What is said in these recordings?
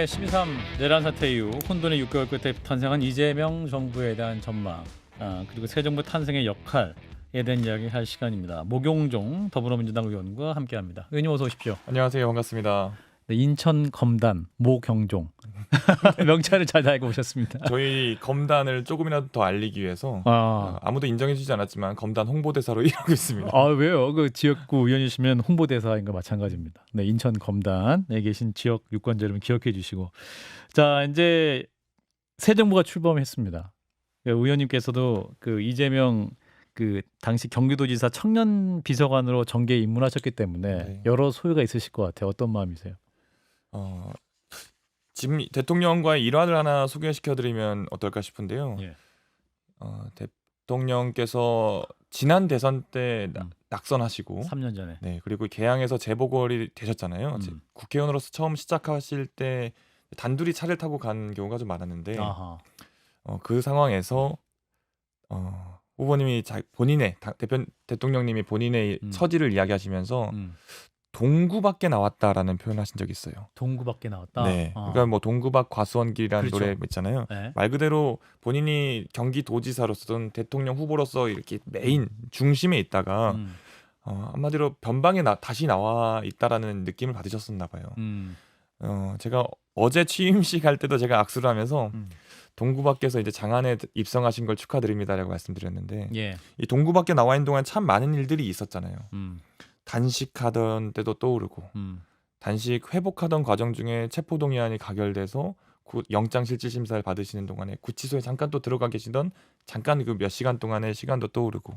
네, 12.3 내란 사태 이후 혼돈의 6개월 끝에 탄생한 이재명 정부에 대한 전망, 그리고 새 정부 탄생의 역할에 대한 이야기할 시간입니다. 모경종 더불어민주당 의원과 함께합니다. 의원님 어서 오십시오. 안녕하세요. 반갑습니다. 네, 인천 검단 모경종 명찰을 잘 알고 오셨습니다. 저희 검단을 조금이라도 더 알리기 위해서 아, 아무도 인정해주지 않았지만 검단 홍보대사로 일하고 있습니다. 왜요? 그 지역구 의원이시면 홍보대사인 거 마찬가지입니다. 네, 인천 검단에 계신 지역 유권자 여러분 기억해 주시고, 자 이제 새 정부가 출범했습니다. 의원님께서도 그 이재명 그 당시 경기도지사 청년 비서관으로 정계에 입문하셨기 때문에 네. 여러 소회가 있으실 것 같아요. 어떤 마음이세요? 지금 대통령과의 일화를 하나 소개시켜드리면 어떨까 싶은데요. 예. 대통령께서 지난 대선 때 음. 낙선하시고 3년 전에. 네, 그리고 개항에서 재보궐이 되셨잖아요. 국회의원으로서 처음 시작하실 때 단둘이 차를 타고 간 경우가 좀 많았는데 아하. 그 상황에서 후보님이 본인의 대통령님이 본인의 처지를 이야기하시면서 동구밖에 나왔다라는 표현하신 적이 있어요. 동구밖에 나왔다. 네, 그러니까 뭐 동구밖 과수원길이라는 그렇죠. 노래 있잖아요. 네. 말 그대로 본인이 경기도지사로서든 대통령 후보로서 이렇게 메인 중심에 있다가 한마디로 변방에 다시 나와 있다라는 느낌을 받으셨었나 봐요. 제가 어제 취임식 할 때도 제가 악수를 하면서 동구밖에서 이제 장안에 입성하신 걸 축하드립니다라고 말씀드렸는데 예. 이 동구밖에 나와 있는 동안 참 많은 일들이 있었잖아요. 단식하던 때도 떠오르고 단식 회복하던 과정 중에 체포동의안이 가결돼서 영장실질심사를 받으시는 동안에 구치소에 잠깐 또 들어가 계시던 잠깐 그 몇 시간 동안의 시간도 떠오르고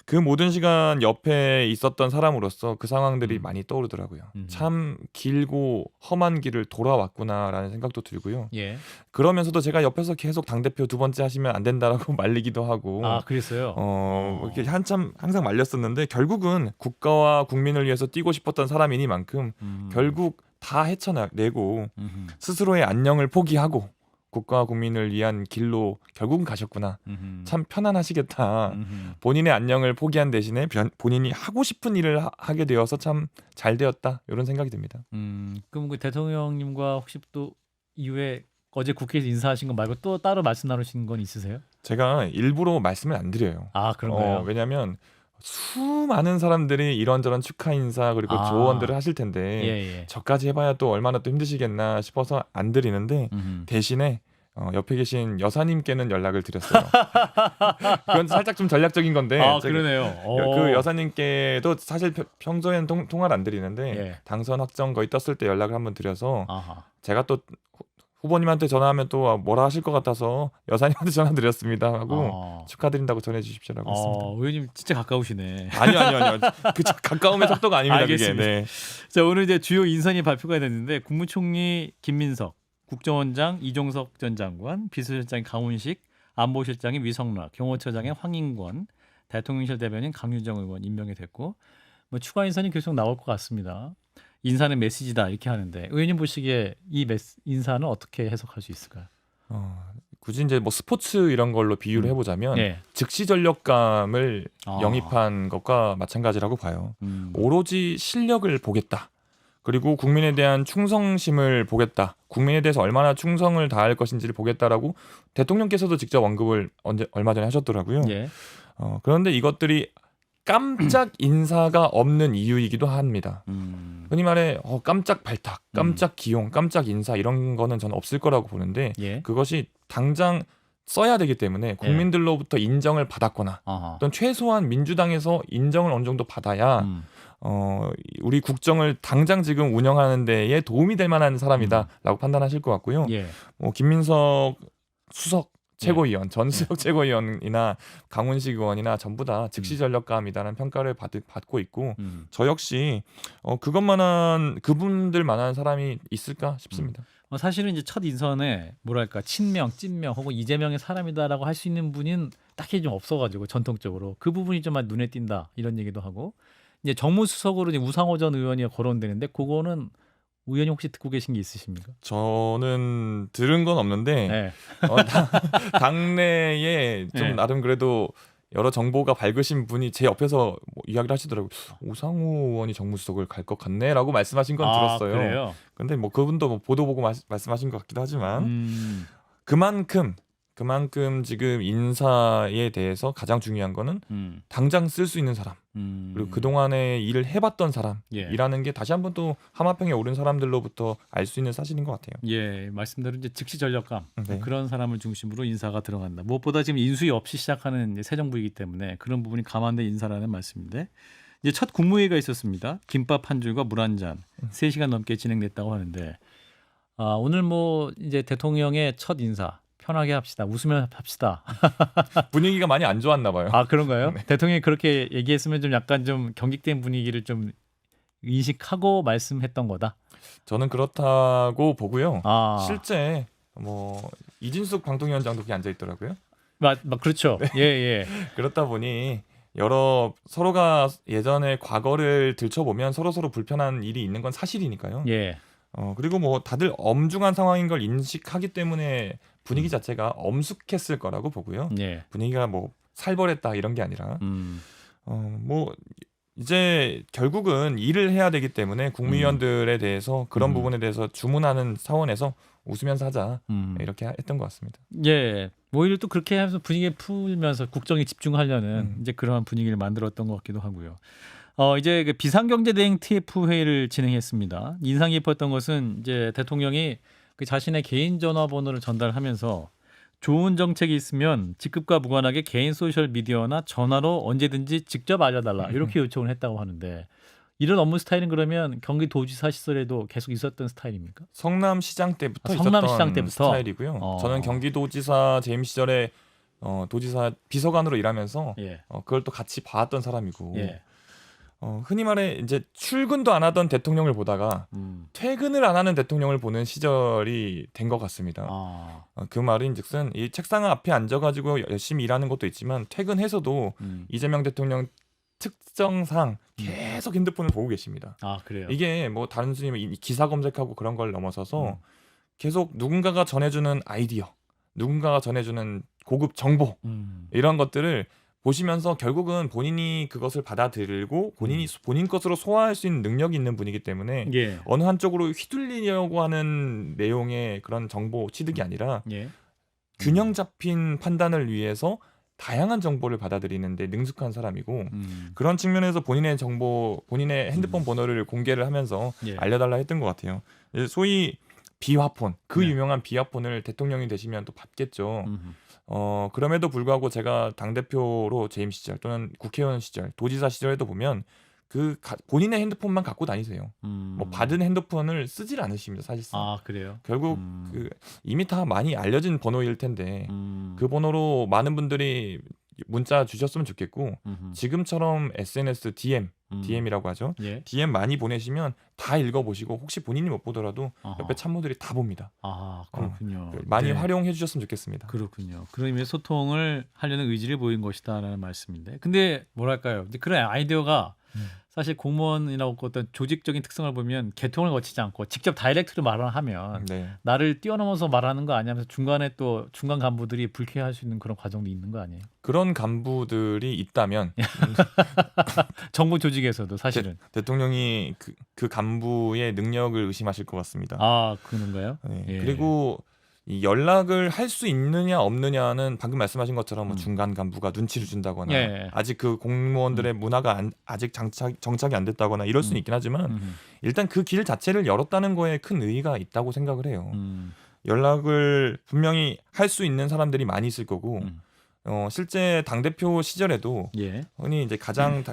그 모든 시간 옆에 있었던 사람으로서 그 상황들이 많이 떠오르더라고요. 참 길고 험한 길을 돌아왔구나라는 생각도 들고요. 예. 그러면서도 제가 옆에서 계속 당대표 두 번째 하시면 안 된다라고 말리기도 하고 그랬어요. 이렇게 한참 항상 말렸었는데 결국은 국가와 국민을 위해서 뛰고 싶었던 사람이니만큼 결국 다 헤쳐내고 스스로의 안녕을 포기하고 국가와 국민을 위한 길로 결국은 가셨구나. 참 편안하시겠다. 본인의 안녕을 포기한 대신에 본인이 하고 싶은 일을 하게 되어서 참 잘 되었다. 이런 생각이 듭니다. 그럼 그 대통령님과 혹시 또 이후에 어제 국회에서 인사하신 거 말고 또 따로 말씀 나누신 건 있으세요? 제가 일부러 말씀을 안 드려요. 그런가요? 왜냐하면 수많은 사람들이 이런저런 축하 인사 그리고 조언들을 하실 텐데 예. 저까지 해봐야 또 얼마나 또 힘드시겠나 싶어서 안 드리는데 대신에 옆에 계신 여사님께는 연락을 드렸어요. 그건 살짝 좀 전략적인 건데 그러네요. 그 여사님께도 사실 평소에는 통화를 안 드리는데 예. 당선 확정 거의 떴을 때 연락을 한번 드려서 아하. 제가 또 후보님한테 전화하면 또 뭐라 하실 것 같아서 여사님한테 전화 드렸습니다 하고 축하드린다고 전해주십시오라고 했습니다. 의원님 진짜 가까우시네. 아니요. 그 가까움의 속도가 아닙니다. 알겠습니다. 그게. 네. 자, 오늘 이제 주요 인선이 발표가 됐는데 국무총리 김민석, 국정원장 이종석 전 장관, 비서실장 강훈식, 안보실장이 위성락, 경호처장의 황인권, 대통령실 대변인 강유정 의원 임명이 됐고 뭐 추가 인선이 계속 나올 것 같습니다. 인사는 메시지다 이렇게 하는데 의원님 보시기에 이 인사는 어떻게 해석할 수 있을까요? 굳이 이제 뭐 스포츠 이런 걸로 비유를 해보자면 예. 즉시 전력감을 영입한 것과 마찬가지라고 봐요. 오로지 실력을 보겠다. 그리고 국민에 대한 충성심을 보겠다. 국민에 대해서 얼마나 충성을 다할 것인지를 보겠다라고 대통령께서도 직접 언급을 얼마 전에 하셨더라고요. 예. 그런데 이것들이 깜짝 인사가 없는 이유이기도 합니다. 흔히 말해 깜짝 발탁, 깜짝 기용, 깜짝 인사 이런 거는 저는 없을 거라고 보는데 그것이 당장 써야 되기 때문에 국민들로부터 인정을 받았거나 또는 최소한 민주당에서 인정을 어느 정도 받아야 우리 국정을 당장 지금 운영하는 데에 도움이 될 만한 사람이다라고 판단하실 것 같고요. 김민석 수석 최고위원, 전수석 최고위원이나 강훈식 의원이나 전부 다 즉시 전력감이다라는 평가를 받고 있고 저 역시 그것만한 그분들만한 사람이 있을까 싶습니다. 사실은 이제 첫 인선에 뭐랄까 친명, 찐명 혹은 이재명의 사람이다라고 할 수 있는 분은 딱히 좀 없어가지고 전통적으로 그 부분이 좀 눈에 띈다 이런 얘기도 하고 이제 정무수석으로 이제 우상호 전 의원이 거론되는데 그거는 의원님 혹시 듣고 계신 게 있으십니까? 저는 들은 건 없는데 네. 당내에 좀 나름 그래도 여러 정보가 밝으신 분이 제 옆에서 뭐 이야기를 하시더라고요. 오상호 의원이 정무수석을 갈 것 같네라고 말씀하신 건 들었어요. 그래요? 근데 뭐 그분도 뭐 보도 보고 말씀하신 것 같기도 하지만 그만큼 지금 인사에 대해서 가장 중요한 거는 당장 쓸 수 있는 사람 그리고 그동안에 일을 해봤던 사람이라는 게 다시 한번 또 하마평에 오른 사람들로부터 알 수 있는 사실인 것 같아요. 예, 말씀대로 이제 즉시 전력감 네. 그런 사람을 중심으로 인사가 들어간다. 무엇보다 지금 인수위 없이 시작하는 이제 새 정부이기 때문에 그런 부분이 감안된 인사라는 말씀인데 이제 첫 국무회의가 있었습니다. 김밥 한 줄과 물 한 잔 3시간 넘게 진행됐다고 하는데 오늘 뭐 이제 대통령의 첫 인사 편하게 합시다. 웃으면 합시다. 분위기가 많이 안 좋았나 봐요. 아 그런가요? 네. 대통령이 그렇게 얘기했으면 좀 약간 좀 경직된 분위기를 좀 인식하고 말씀했던 거다. 저는 그렇다고 보고요. 실제 뭐 이진숙 방통위원장도 거기 앉아 있더라고요. 그렇죠. 네. 예. 그렇다 보니 서로가 예전에 과거를 들춰보면 서로 불편한 일이 있는 건 사실이니까요. 예. 그리고 뭐 다들 엄중한 상황인 걸 인식하기 때문에 분위기 자체가 엄숙했을 거라고 보고요. 예. 분위기가 뭐 살벌했다 이런 게 아니라 뭐 이제 결국은 일을 해야 되기 때문에 국무위원들에 대해서 그런 부분에 대해서 주문하는 차원에서 웃으면서 하자 이렇게 했던 것 같습니다. 예, 오히려 또 그렇게 하면서 분위기 풀면서 국정에 집중하려는 이제 그러한 분위기를 만들었던 것 같기도 하고요. 이제 그 비상경제대응 TF 회의를 진행했습니다. 인상 깊었던 것은 이제 대통령이 그 자신의 개인 전화번호를 전달하면서 좋은 정책이 있으면 직급과 무관하게 개인 소셜 미디어나 전화로 언제든지 직접 알려달라 이렇게 요청을 했다고 하는데 이런 업무 스타일은 그러면 경기도지사 시절에도 계속 있었던 스타일입니까? 성남시장 때부터 있었던 스타일이고요. 저는 경기도지사 재임 시절에 도지사 비서관으로 일하면서 그걸 또 같이 봤던 사람이고 흔히 말해 이제 출근도 안 하던 대통령을 보다가 퇴근을 안 하는 대통령을 보는 시절이 된 것 같습니다. 그 말인즉슨 이 책상 앞에 앉아가지고 열심히 일하는 것도 있지만 퇴근해서도 이재명 대통령 특성상 계속 핸드폰을 보고 계십니다. 그래요? 이게 뭐 단순히 기사 검색하고 그런 걸 넘어서서 계속 누군가가 전해주는 아이디어, 누군가가 전해주는 고급 정보 이런 것들을 보시면서 결국은 본인이 그것을 받아들이고 본인 것으로 소화할 수 있는 능력이 있는 분이기 때문에 어느 한쪽으로 휘둘리려고 하는 내용의 그런 정보 취득이 아니라 균형 잡힌 판단을 위해서 다양한 정보를 받아들이는데 능숙한 사람이고 그런 측면에서 본인의 핸드폰 번호를 공개를 하면서 알려달라 했던 것 같아요. 소위 비화폰, 유명한 비화폰을 대통령이 되시면 또 받겠죠. 그럼에도 불구하고 제가 당대표로 재임 시절 또는 국회의원 시절, 도지사 시절에도 보면 본인의 핸드폰만 갖고 다니세요. 뭐 받은 핸드폰을 쓰질 않으십니다, 사실상. 그래요? 결국 이미 다 많이 알려진 번호일 텐데 그 번호로 많은 분들이 문자 주셨으면 좋겠고 지금처럼 SNS DM이라고 하죠. DM 많이 보내시면 다 읽어보시고 혹시 본인이 못 보더라도 옆에 참모들이 다 봅니다. 그렇군요. 많이 활용해 주셨으면 좋겠습니다. 그렇군요. 그런 의미에서 소통을 하려는 의지를 보인 것이다라는 말씀인데 근데 뭐랄까요. 그런 아이디어가 사실 공무원이라고 어떤 조직적인 특성을 보면 개통을 거치지 않고 직접 다이렉트로 말을 하면 나를 뛰어넘어서 말하는 거 아니냐면서 중간에 또 중간 간부들이 불쾌할 수 있는 그런 과정도 있는 거 아니에요? 그런 간부들이 있다면 정부 조직에서도 사실은 대통령이 그 간부의 능력을 의심하실 것 같습니다. 그런가요? 그리고 이 연락을 할 수 있느냐 없느냐는 방금 말씀하신 것처럼 뭐 중간 간부가 눈치를 준다거나 아직 그 공무원들의 문화가 아직 정착이 안 됐다거나 이럴 수는 있긴 하지만 일단 그 길 자체를 열었다는 거에 큰 의의가 있다고 생각을 해요. 연락을 분명히 할 수 있는 사람들이 많이 있을 거고 실제 당대표 시절에도 흔히 이제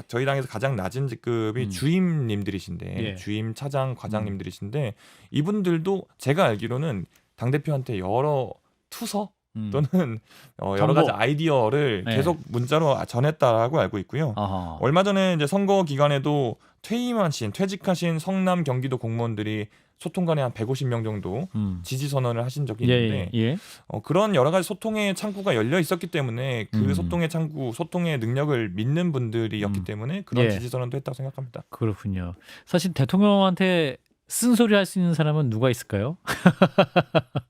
저희 당에서 가장 낮은 직급이 주임님들이신데 주임 차장 과장님들이신데 이분들도 제가 알기로는 당대표한테 여러 투서 또는 여러 가지 아이디어를 계속 문자로 전했다라고 알고 있고요. 얼마 전에 이제 선거 기간에도 퇴직하신 성남 경기도 공무원들이 소통관에 한 150명 정도 지지 선언을 하신 적이 있는데 그런 여러 가지 소통의 창구가 열려 있었기 때문에 그 소통의 창구, 소통의 능력을 믿는 분들이었기 때문에 그런 지지 선언도 했다고 생각합니다. 그렇군요. 사실 대통령한테 쓴소리 할 수 있는 사람은 누가 있을까요?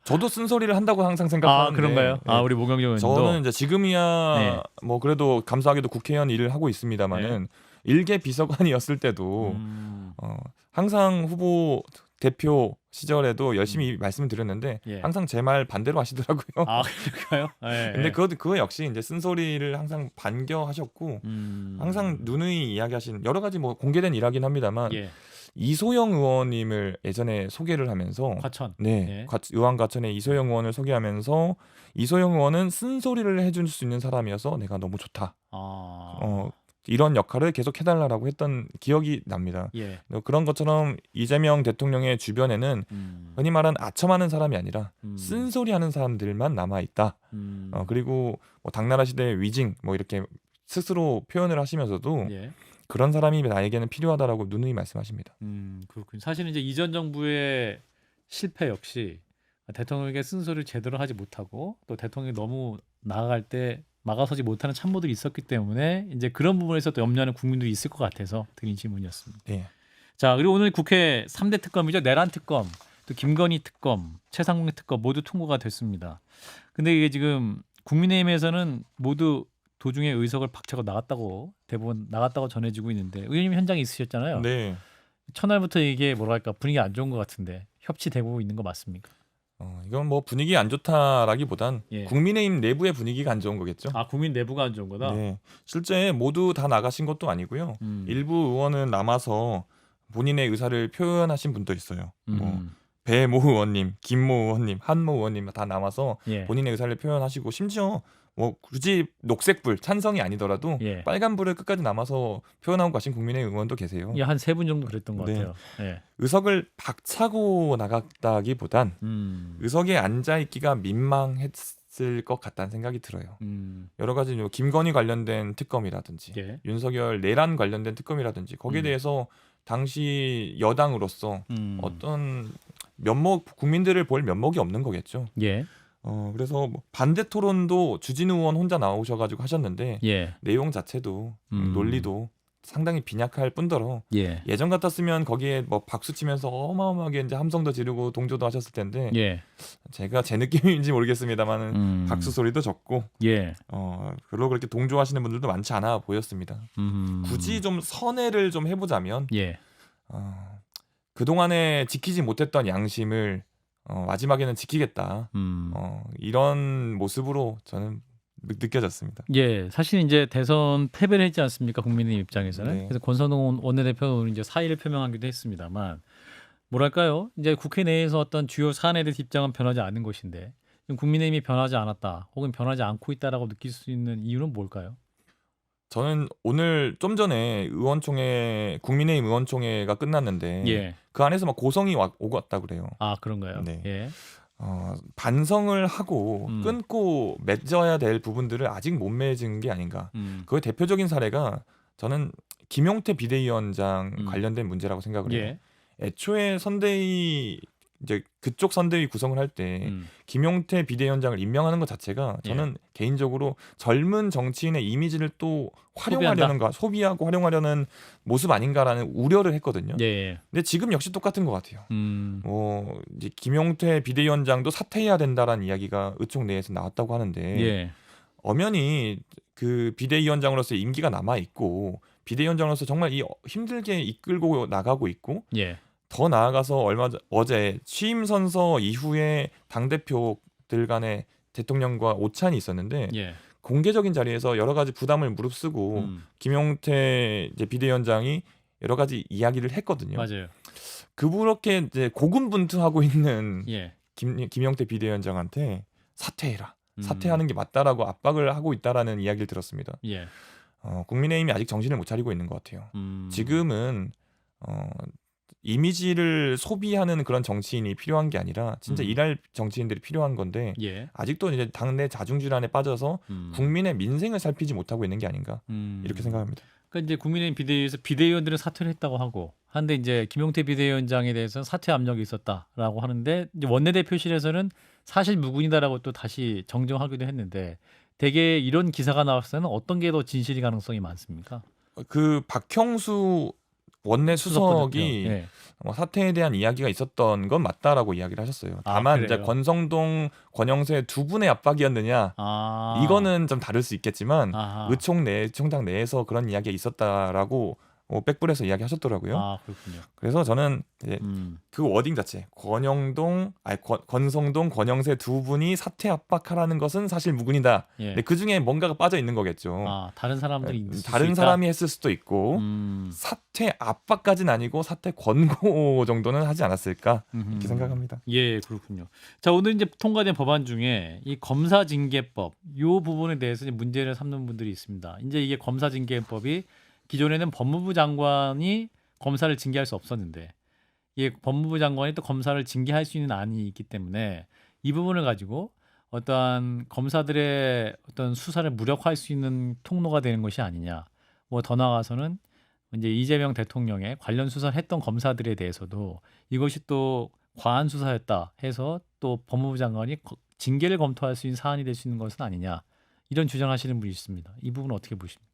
저도 쓴소리를 한다고 항상 아, 생각하는데 그런가요? 아, 예, 우리 모경정 의원님도. 저는 이제 지금이야 네. 뭐 그래도 감사하게도 국회의원 일을 하고 있습니다만은 일개 비서관이었을 때도 항상 후보 대표 시절에도 열심히 말씀을 드렸는데 예. 항상 제 말 반대로 하시더라고요. 아, 그럴까요? 예, 근데 예. 그거 역시 이제 쓴소리를 항상 반겨하셨고 항상 누누이 이야기하신 여러 가지 뭐 공개된 일하긴 합니다만 예. 이소영 의원님을 예전에 소개를 하면서 과천. 네, 예. 의왕과천의 이소영 의원을 소개하면서 이소영 의원은 쓴소리를 해줄 수 있는 사람이어서 내가 너무 좋다. 아. 이런 역할을 계속 해달라고 했던 기억이 납니다. 예. 그런 것처럼 이재명 대통령의 주변에는 흔히 말하는 아첨하는 사람이 아니라 쓴소리하는 사람들만 남아 있다. 그리고 뭐 당나라 시대의 위징 뭐 이렇게 스스로 표현을 하시면서도 예. 그런 사람이 나에게는 필요하다라고 누누이 말씀하십니다. 그렇군요. 사실은 이제 이전 정부의 실패 역시 대통령에게 쓴소리를 제대로 하지 못하고 또 대통령이 너무 나아갈 때 막아서지 못하는 참모들이 있었기 때문에 이제 그런 부분에서 또 염려하는 국민들이 있을 것 같아서 드린 질문이었습니다. 네. 자, 그리고 오늘 국회 3대 특검이죠. 내란 특검, 또 김건희 특검, 최상봉 특검 모두 통과가 됐습니다. 근데 이게 지금 국민의힘에서는 모두 도중에 의석을 박차고 나갔다고 대부분 나갔다고 전해지고 있는데 의원님 현장에 있으셨잖아요. 네. 첫날부터 이게 뭐랄까 분위기 안 좋은 것 같은데 협치되고 있는 거 맞습니까? 이건 뭐 분위기 안 좋다라기보단 예. 국민의힘 내부의 분위기가 안 좋은 거겠죠. 아, 국민 내부가 안 좋은 거다. 네. 실제 모두 다 나가신 것도 아니고요. 일부 의원은 남아서 본인의 의사를 표현하신 분도 있어요. 뭐 배모 의원님, 김모 의원님, 한모 의원님 다 남아서 예. 본인의 의사를 표현하시고 심지어 뭐 굳이 녹색불 찬성이 아니더라도 예. 빨간불을 끝까지 남아서 표현하고 가신 국민의 의원도 계세요. 한 3분 정도 그랬던 것 네. 같아요. 예. 의석을 박차고 나갔다기보단 의석에 앉아 있기가 민망했을 것 같다는 생각이 들어요. 여러 가지 김건희 관련된 특검이라든지 예. 윤석열 내란 관련된 특검이라든지 거기에 대해서 당시 여당으로서 어떤 면목 국민들을 볼 면목이 없는 거겠죠. 예. 그래서 뭐 반대 토론도 주진우 의원 혼자 나오셔가지고 하셨는데 예. 내용 자체도 논리도 상당히 빈약할 뿐더러 예. 예전 같았으면 거기에 뭐 박수 치면서 어마어마하게 이제 함성도 지르고 동조도 하셨을 텐데 예. 제가 제 느낌인지 모르겠습니다만은 박수 소리도 적고 예. 별로 그렇게 동조하시는 분들도 많지 않아 보였습니다. 굳이 좀 선회를 좀 해보자면 예. 그 동안에 지키지 못했던 양심을 마지막에는 지키겠다. 이런 모습으로 저는 느껴졌습니다. 예, 사실 이제 대선 패배를 했지 않습니까? 국민의 입장에서는. 네. 그래서 권선동 원내대표는 이제 사의를 표명하기도 했습니다만, 뭐랄까요? 이제 국회 내에서 어떤 주요 사안에 대해서 입장은 변하지 않는 것인데, 지금 국민의힘이 변하지 않았다, 혹은 변하지 않고 있다라고 느낄 수 있는 이유는 뭘까요? 저는 오늘 좀 전에 국민의힘 의원총회가 끝났는데 예. 그 안에서 막 고성이 오고 왔다 그래요. 아, 그런가요? 네. 예. 반성을 하고 끊고 맺어야 될 부분들을 아직 못 맺은 게 아닌가. 그의 대표적인 사례가 저는 김용태 비대위원장 관련된 문제라고 생각을 해요. 예. 애초에 선대위 이제 그쪽 선대위 구성을 할 때 김용태 비대위원장을 임명하는 것 자체가 저는 개인적으로 젊은 정치인의 이미지를 또 소비하고 활용하려는 모습 아닌가라는 우려를 했거든요. 예. 근데 지금 역시 똑같은 것 같아요. 이제 김용태 비대위원장도 사퇴해야 된다라는 이야기가 의총 내에서 나왔다고 하는데 예. 엄연히 그 비대위원장으로서 임기가 남아 있고 비대위원장으로서 정말 힘들게 이끌고 나가고 있고 예. 더 나아가서 어제 취임 선서 이후에 당 대표들 간의 대통령과 오찬이 있었는데 예. 공개적인 자리에서 여러 가지 부담을 무릅쓰고 김용태 이제 비대위원장이 여러 가지 이야기를 했거든요. 맞아요. 그렇게 이제 고군분투하고 있는 예. 김용태 비대위원장한테 사퇴해라. 사퇴하는 게 맞다라고 압박을 하고 있다라는 이야기를 들었습니다. 예. 국민의힘이 아직 정신을 못 차리고 있는 것 같아요. 지금은 이미지를 소비하는 그런 정치인이 필요한 게 아니라 진짜 일할 정치인들이 필요한 건데 예. 아직도 이제 당내 자중질환에 빠져서 국민의 민생을 살피지 못하고 있는 게 아닌가 이렇게 생각합니다. 그러니까 이제 국민의힘 비대위에서 비대위원들은 사퇴를 했다고 하고 한데 이제 김용태 비대위원장에 대해서는 사퇴 압력이 있었다라고 하는데 이제 원내대표실에서는 사실 무근이다라고 또 다시 정정하기도 했는데 대개 이런 기사가 나왔을 때는 어떤 게 더 진실이 가능성이 많습니까? 그 박형수 원내 수석이 예. 사태에 대한 이야기가 있었던 건 맞다라고 이야기를 하셨어요. 다만 이제 권성동, 권영세 두 분의 압박이었느냐 이거는 좀 다를 수 있겠지만 의총장 내에서 그런 이야기가 있었다라고 백불에서 이야기하셨더라고요. 그렇군요. 그래서 저는 이제 그 워딩 자체 권성동, 권영세 두 분이 사퇴 압박하라는 것은 사실 무근이다. 근데 그 중에 뭔가가 빠져 있는 거겠죠. 다른 사람들이 다른 사람이 했을 수도 있고 사퇴 압박까지는 아니고 사퇴 권고 정도는 하지 않았을까 이렇게 생각합니다. 예, 그렇군요. 자, 오늘 이제 통과된 법안 중에 이 검사징계법 이 부분에 대해서 문제를 삼는 분들이 있습니다. 이제 이게 검사징계법이 기존에는 법무부 장관이 검사를 징계할 수 없었는데 이게 법무부 장관이 또 검사를 징계할 수 있는 안이 있기 때문에 이 부분을 가지고 어떠한 검사들의 어떤 수사를 무력화할 수 있는 통로가 되는 것이 아니냐. 뭐 더 나아가서는 이제 이재명 대통령의 관련 수사를 했던 검사들에 대해서도 이것이 또 과한 수사였다 해서 또 법무부 장관이 징계를 검토할 수 있는 사안이 될 수 있는 것은 아니냐. 이런 주장하시는 분이 있습니다. 이 부분은 어떻게 보십니까?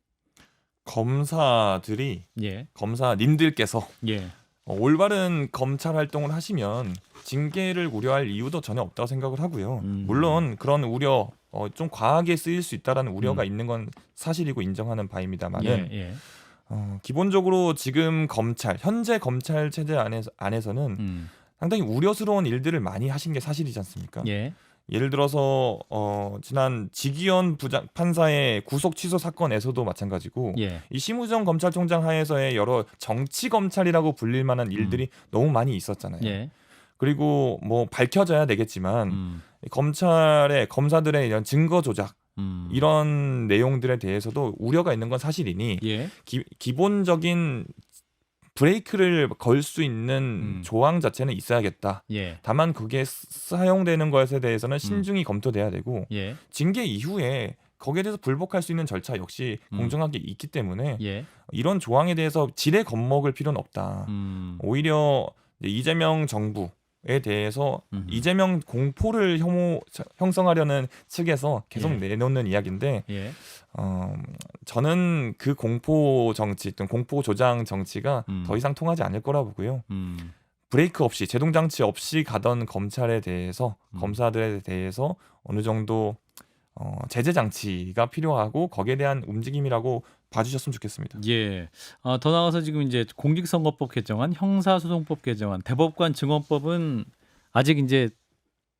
검사들이 검사님들께서 예. 올바른 검찰 활동을 하시면 징계를 우려할 이유도 전혀 없다고 생각을 하고요. 물론 그런 우려 좀 과하게 쓰일 수 있다라는 우려가 있는 건 사실이고 인정하는 바입니다만은 기본적으로 지금 현재 검찰 체제 안에서는 상당히 우려스러운 일들을 많이 하신 게 사실이지 않습니까? 예를 들어서 지난 지기현 판사의 구속 취소 사건에서도 마찬가지고 이 심우정 검찰총장 하에서의 여러 정치 검찰이라고 불릴 만한 일들이 너무 많이 있었잖아요. 그리고 뭐 밝혀져야 되겠지만 검사들의 이런 증거 조작 이런 내용들에 대해서도 우려가 있는 건 사실이니 기본적인 브레이크를 걸 수 있는 조항 자체는 있어야겠다. 다만 그게 사용되는 것에 대해서는 신중히 검토돼야 되고 징계 이후에 거기에 대해서 불복할 수 있는 절차 역시 공정하게 있기 때문에 이런 조항에 대해서 지레 겁먹을 필요는 없다. 오히려 이재명 정부에 대해서 이재명 공포를 형성하려는 측에서 계속 내놓는 이야기인데 저는 그 공포 정치 또는 공포 조장 정치가 더 이상 통하지 않을 거라 보고요. 브레이크 없이 제동 장치 없이 가던 검찰에 대해서 검사들에 대해서 어느 정도 제재 장치가 필요하고 거기에 대한 움직임이라고 봐주셨으면 좋겠습니다. 더 나아가서 지금 이제 공직선거법 개정안, 형사소송법 개정안, 대법관 증언법은 아직 이제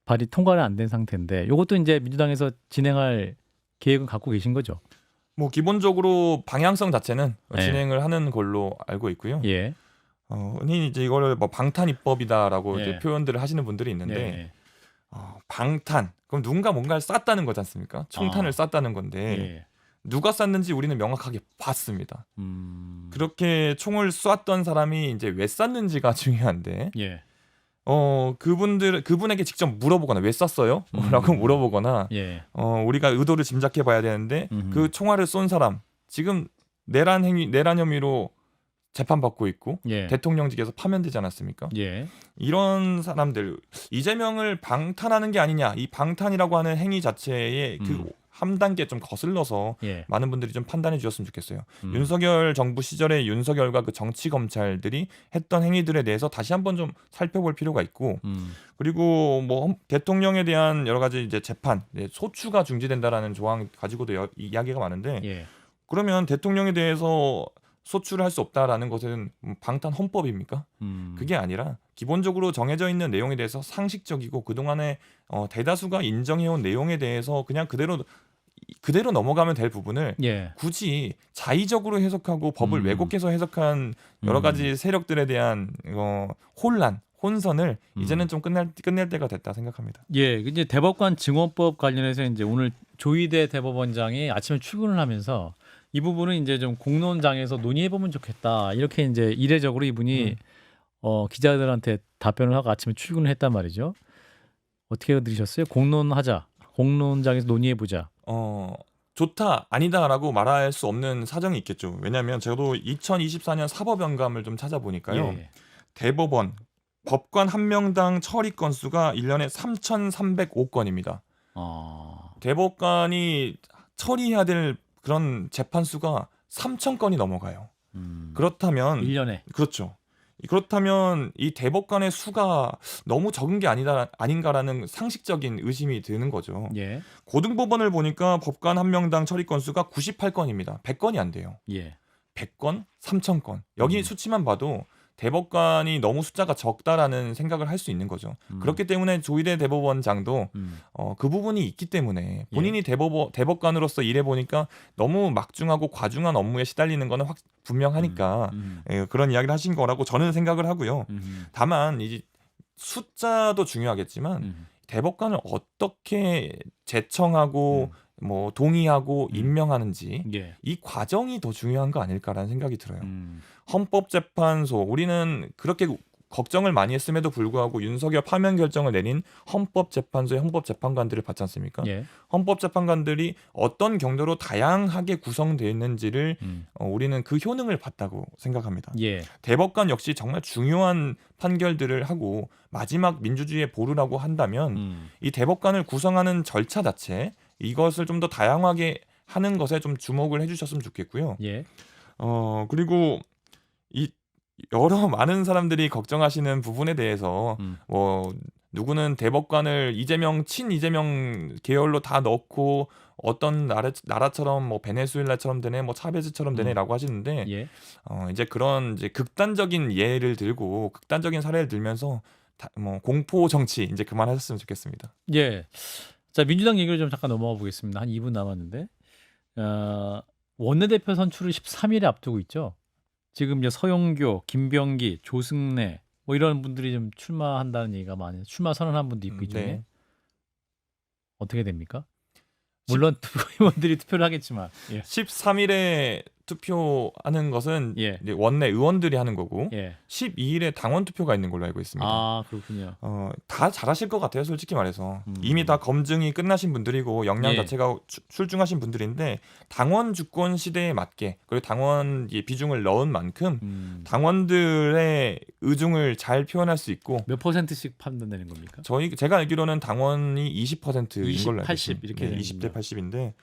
발의 통과는 안 된 상태인데 이것도 이제 민주당에서 진행할 계획은 갖고 계신 거죠? 뭐 기본적으로 방향성 자체는 진행을 하는 걸로 알고 있고요. 흔히 이제 이거를 뭐 방탄 입법이다라고 이제 표현들을 하시는 분들이 있는데 방탄 그럼 누군가 뭔가를 쐈다는 거지 않습니까? 총탄을 쐈다는 건데 누가 쐈는지 우리는 명확하게 봤습니다. 그렇게 총을 쐈던 사람이 이제 왜 쐈는지가 중요한데 그분에게 직접 물어보거나 왜 쐈어요? 라고 물어보거나 우리가 의도를 짐작해 봐야 되는데 그 총알을 쏜 사람 지금 내란 혐의로 재판받고 있고 대통령직에서 파면되지 않았습니까? 이런 사람들 이재명을 방탄하는 게 아니냐 이 방탄이라고 하는 행위 자체에 그 한 단계 좀 거슬러서 많은 분들이 좀 판단해 주셨으면 좋겠어요. 윤석열 정부 시절에 윤석열과 그 정치 검찰들이 했던 행위들에 대해서 다시 한번 좀 살펴볼 필요가 있고 그리고 뭐 대통령에 대한 여러 가지 이제 재판 소추가 중지된다라는 조항 가지고도 이야기가 많은데 그러면 대통령에 대해서 소추를 할 수 없다라는 것은 방탄 헌법입니까? 그게 아니라 기본적으로 정해져 있는 내용에 대해서 상식적이고 그동안에 대다수가 인정해온 내용에 대해서 그냥 그대로 넘어가면 될 부분을 굳이 자의적으로 해석하고 법을 왜곡해서 해석한 여러 가지 세력들에 대한 혼선을 이제는 좀 끝낼 때가 됐다 생각합니다. 이제 대법관 증언법 관련해서 이제 오늘 조희대 대법원장이 아침에 출근을 하면서 이 부분은 이제 좀 공론장에서 논의해 보면 좋겠다. 이렇게 이제 이례적으로 이분이 기자들한테 답변을 하고 아침에 출근을 했단 말이죠. 어떻게 들으셨어요? 공론장에서 논의해 보자. 좋다 아니다라고 말할 수 없는 사정이 있겠죠. 왜냐하면 저도 2024년 사법연감을 좀 찾아보니까요. 대법원 법관 한 명당 처리 건수가 1년에 3,305건입니다. 대법관이 처리해야 될 그런 재판 수가 3,000건이 넘어가요. 그렇다면 1년에 그렇죠. 그렇다면 이 대법관의 수가 너무 적은 게 아닌가라는 상식적인 의심이 드는 거죠. 예. 고등법원을 보니까 법관 한 명당 처리 건수가 98건입니다. 100건이 안 돼요. 예. 100건, 3000건. 여기 수치만 봐도 대법관이 너무 숫자가 적다라는 생각을 할 수 있는 거죠. 그렇기 때문에 조희대 대법원장도 그 부분이 있기 때문에 본인이 대법관으로서 일해 보니까 너무 막중하고 과중한 업무에 시달리는 거는 분명하니까 그런 이야기를 하신 거라고 저는 생각을 하고요. 다만 이제 숫자도 중요하겠지만 대법관을 어떻게 제청하고 뭐 동의하고 임명하는지 예. 이 과정이 더 중요한 거 아닐까라는 생각이 들어요. 헌법재판소 우리는 그렇게 걱정을 많이 했음에도 불구하고 윤석열 파면 결정을 내린 헌법재판소의 헌법재판관들을 봤지 않습니까? 예. 헌법재판관들이 어떤 경로로 다양하게 구성되어 있는지를 우리는 그 효능을 봤다고 생각합니다. 예. 대법관 역시 정말 중요한 판결들을 하고 마지막 민주주의의 보루라고 한다면 이 대법관을 구성하는 절차 자체 이것을 좀 더 다양하게 하는 것에 좀 주목을 해주셨으면 좋겠고요. 예. 그리고 이 여러 많은 사람들이 걱정하시는 부분에 대해서 뭐 누구는 대법관을 친 이재명 계열로 다 넣고 어떤 나라처럼 뭐 베네수엘라처럼 되네, 뭐 차베즈처럼 되네라고 하시는데 예. 이제 그런 이제 극단적인 예를 들고 극단적인 사례를 들면서 뭐 공포 정치 이제 그만하셨으면 좋겠습니다. 예. 자, 민주당 얘기를 좀 잠깐 넘어가 보겠습니다. 한 2분 남았는데 원내대표 선출을 13일에 앞두고 있죠. 지금 이제 서영교, 김병기, 조승래 뭐 이런 분들이 좀 출마한다는 얘기가 많아요. 출마 선언한 분도 있고 이중에 네. 어떻게 됩니까? 물론 의원들이 투표를 하겠지만 13일에 투표하는 것은 예. 이제 원내 의원들이 하는 거고 예. 12일에 당원 투표가 있는 걸로 알고 있습니다. 아, 그렇군요. 다 잘하실 것 같아요, 솔직히 말해서. 이미 다 검증이 끝나신 분들이고 역량 예. 자체가 출중하신 분들인데 당원 주권 시대에 맞게 그리고 당원 비중을 넣은 만큼 당원들의 의중을 잘 표현할 수 있고 몇 %씩 판단되는 겁니까? 제가 알기로는 당원이 20%인 20, 걸로 알고 80 있습니다. 이렇게 되는 20대 80인데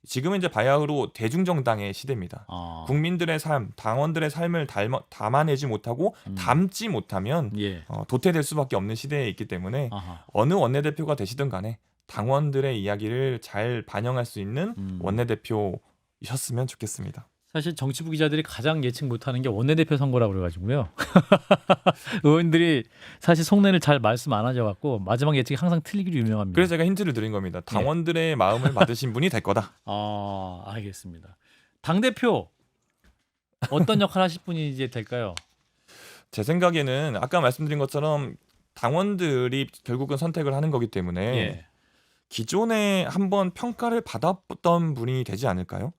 지금은 이제 바야흐로 대중정당의 시대입니다. 국민들의 삶, 당원들의 삶을 담아내지 못하고 담지 못하면 예. 도태될 수밖에 없는 시대에 있기 때문에 어느 원내대표가 되시든 간에 당원들의 이야기를 잘 반영할 수 있는 원내대표셨으면 좋겠습니다. 사실 정치부 기자들이 가장 예측 못하는 게 원내대표 선거라고 그래가지고요. 의원들이 사실 속내를 잘 말씀 안 하셔갖고 마지막 예측이 항상 틀리기로 유명합니다. 그래서 제가 힌트를 드린 겁니다. 당원들의 마음을 받으신 분이 될 거다. 아, 알겠습니다. 당대표 어떤 역할 하실 분이 이제 될까요? 제 생각에는 아까 말씀드린 것처럼 당원들이 결국은 선택을 하는 거기 때문에 기존에 한번 평가를 받았던 분이 되지 않을까요?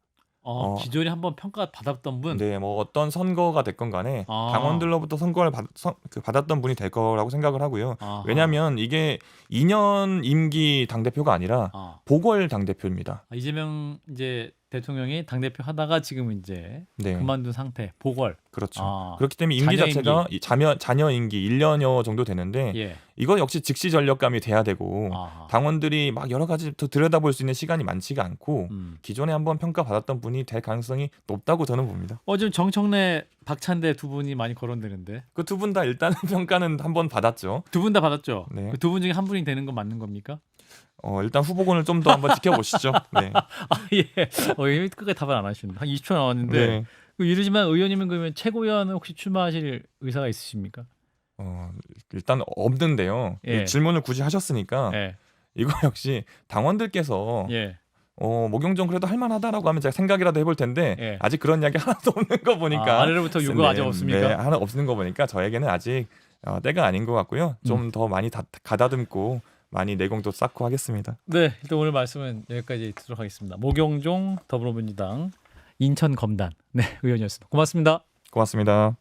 기존에 한번 평가 받았던 분. 네, 뭐 어떤 선거가 됐건 간에 당원들로부터 선거를 받았던 분이 될 거라고 생각을 하고요. 왜냐하면 이게 2년 임기 당대표가 아니라 보궐 당대표입니다. 이재명 이제 대통령이 당대표 하다가 지금 이제 그만둔 상태, 보궐. 그렇죠. 그렇기 때문에 임기 자체가 자녀 임기 1년여 정도 되는데 이거 역시 즉시 전력감이 돼야 되고 당원들이 막 여러 가지 더 들여다볼 수 있는 시간이 많지가 않고 기존에 한번 평가받았던 분이 될 가능성이 높다고 저는 봅니다. 지금 정청래, 박찬대 두 분이 많이 거론되는데 그 두 분 다 일단은 평가는 한번 받았죠. 두 분 다 받았죠. 네. 그 두 분 중에 한 분이 되는 건 맞는 겁니까? 일단 후보군을 좀 더 한번 지켜보시죠. 네. 예. 끝까지 답을 안 하시는데 한 20초 남았는데 이러지만 의원님은 그러면 최고위원 혹시 출마하실 의사가 있으십니까? 일단 없는데요. 질문을 굳이 하셨으니까 이거 역시 당원들께서 목용정 그래도 할만하다라고 하면 제가 생각이라도 해볼 텐데 아직 그런 이야기 하나도 없는 거 보니까 아래로부터 요구 아직 없습니까? 네, 하나 없는 거 보니까 저에게는 아직 때가 아닌 것 같고요. 좀 더 많이 가다듬고 많이 내공도 쌓고 하겠습니다. 네, 일단 오늘 말씀은 여기까지 듣도록 하겠습니다. 목용종 더불어민주당 인천 검단 의원이었습니다. 고맙습니다. 고맙습니다.